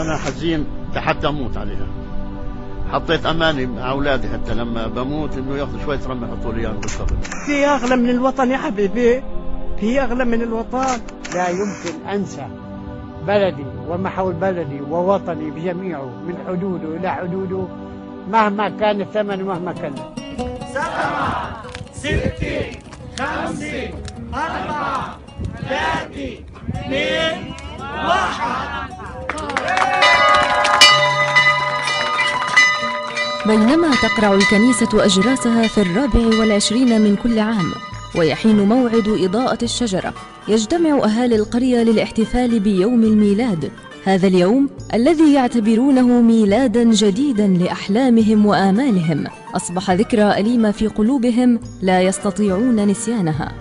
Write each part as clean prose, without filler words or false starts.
أنا حزين حتى أموت عليها. حطيت أماني مع أولادي حتى لما بموت إنه ياخذوا شوية رمل يحطوا لي إياهم بالقبر. في أغلى من الوطن يا حبيبي، في أغلى من الوطن. لا يمكن أنسى بلدي ومحو بلدي ووطني بجميعه من حدوده إلى حدوده مهما كان الثمن ومهما كان. 7 6 5 4 3 2 1. بينما تقرع الكنيسة أجراسها في 24 من كل عام ويحين موعد إضاءة الشجرة، يجتمع أهالي القرية للاحتفال بيوم الميلاد، هذا اليوم الذي يعتبرونه ميلادا جديدا لأحلامهم وآمالهم، أصبح ذكرى أليمة في قلوبهم لا يستطيعون نسيانها.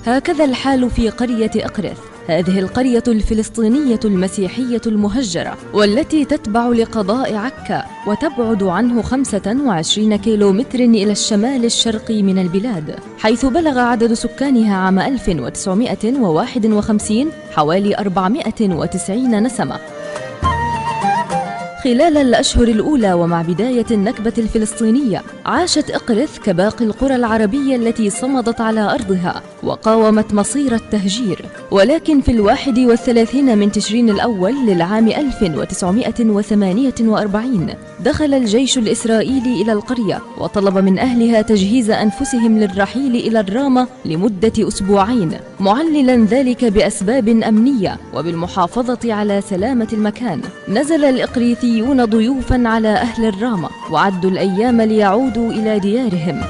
هكذا الحال في قرية إقرث، هذه القرية الفلسطينية المسيحية المهجرة والتي تتبع لقضاء عكا وتبعد عنه 25 كيلومتر إلى الشمال الشرقي من البلاد، حيث بلغ عدد سكانها عام 1951 حوالي 490 نسمة. خلال الأشهر الأولى ومع بداية النكبة الفلسطينية، عاشت إقرث كباقي القرى العربية التي صمدت على أرضها وقاومت مصير التهجير. ولكن في 31 من تشرين الأول للعام 1948 دخل الجيش الإسرائيلي إلى القرية وطلب من أهلها تجهيز أنفسهم للرحيل إلى الرامة لمدة أسبوعين، معللا ذلك بأسباب أمنية وبالمحافظة على سلامة المكان. نزل الإقريثيون ضيوفا على أهل الرامة وعدوا الأيام ليعودوا إلى ديارهم.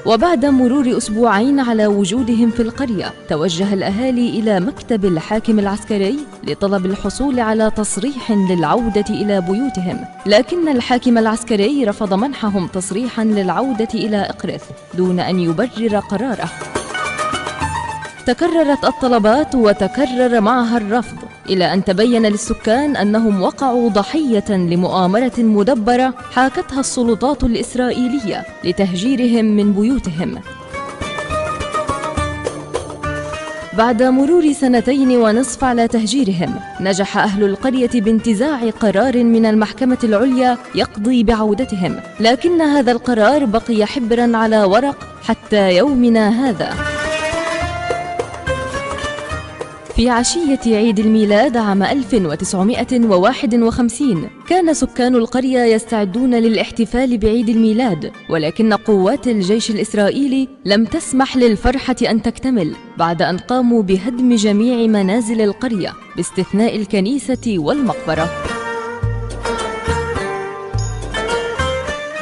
وبعد مرور أسبوعين على وجودهم في القرية، توجه الأهالي إلى مكتب الحاكم العسكري لطلب الحصول على تصريح للعودة إلى بيوتهم، لكن الحاكم العسكري رفض منحهم تصريحا للعودة إلى إقرث دون أن يبرر قراره. تكررت الطلبات وتكرر معها الرفض، إلى أن تبين للسكان أنهم وقعوا ضحية لمؤامرة مدبرة حاكتها السلطات الإسرائيلية لتهجيرهم من بيوتهم. بعد مرور 2.5 سنين على تهجيرهم، نجح أهل القرية بانتزاع قرار من المحكمة العليا يقضي بعودتهم، لكن هذا القرار بقي حبرا على ورق حتى يومنا هذا. في عشية عيد الميلاد عام 1951 كان سكان القرية يستعدون للاحتفال بعيد الميلاد، ولكن قوات الجيش الإسرائيلي لم تسمح للفرحة أن تكتمل بعد أن قاموا بهدم جميع منازل القرية باستثناء الكنيسة والمقبرة.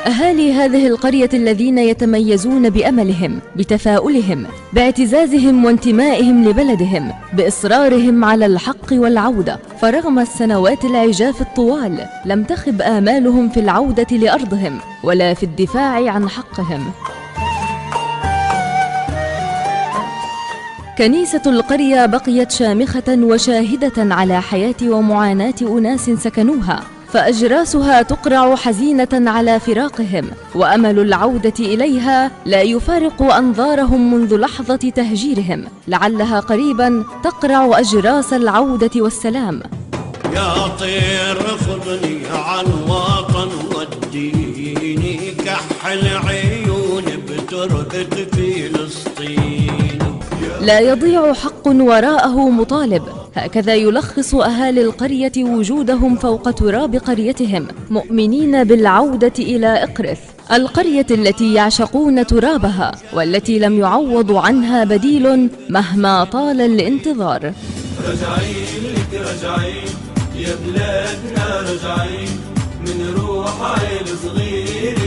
أهالي هذه القرية الذين يتميزون بأملهم، بتفاؤلهم، باعتزازهم وانتمائهم لبلدهم، بإصرارهم على الحق والعودة، فرغم السنوات العجاف الطوال لم تخب آمالهم في العودة لأرضهم ولا في الدفاع عن حقهم. كنيسة القرية بقيت شامخة وشاهدة على حياة ومعاناة أناس سكنوها، فأجراسها تقرع حزينة على فراقهم، وأمل العودة إليها لا يفارق أنظارهم منذ لحظة تهجيرهم، لعلها قريبا تقرع أجراس العودة والسلام. يا طير خذني عن وطن وديني، كحل عيون بتربة فلسطين. لا يضيع حق وراءه مطالب، هكذا يلخص أهالي القرية وجودهم فوق تراب قريتهم، مؤمنين بالعودة إلى إقرث، القرية التي يعشقون ترابها والتي لم يعوض عنها بديل مهما طال الانتظار. رجعين لك رجعين يا بلادنا، رجعين من روح عيل صغير